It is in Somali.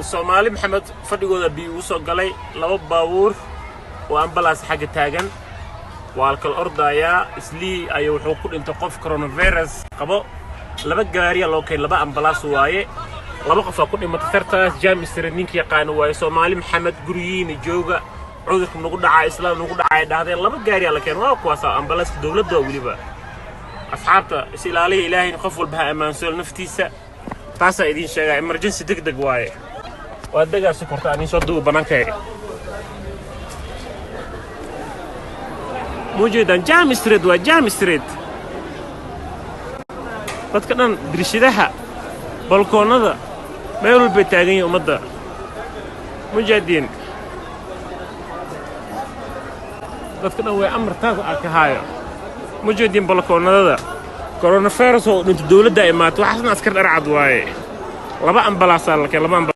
Soomaali Maxamed fadhigooda biyo soo galay laba baabuur oo ambalaas xagga taagan waa kala ordaya islii ay wuxuu ku dhintay qof coronavirus qabo laba gaari loo keen laba ambalaas waaye laba qof ku dhimatay tartaas jaamisir ninkii yaqaan waaye Soomaali Maxamed guriyiin jooga cudurku nagu dhacay islaam nagu dhacay dhahdeen laba gaari la keen waa kuwaas ambalaas dawladda waliba asxaabta ilaaliya ilaahay qof walba amaansoo naftiisa taasa idin sheegay emergency degdeg waaye وأدقى سكرت أني صدق بنانكي موجودا جام ستريت وجام ستريت بدكنا درشيدها بالكون هذا ما يقول بتاعي ومضى مجدين بدكنا هو أمر تاع كهاية موجودين بالكون هذا كورونا فيروس هو الدولة دائما وحسنا أذكر أرعد واي لبا أمبلاس لك لبا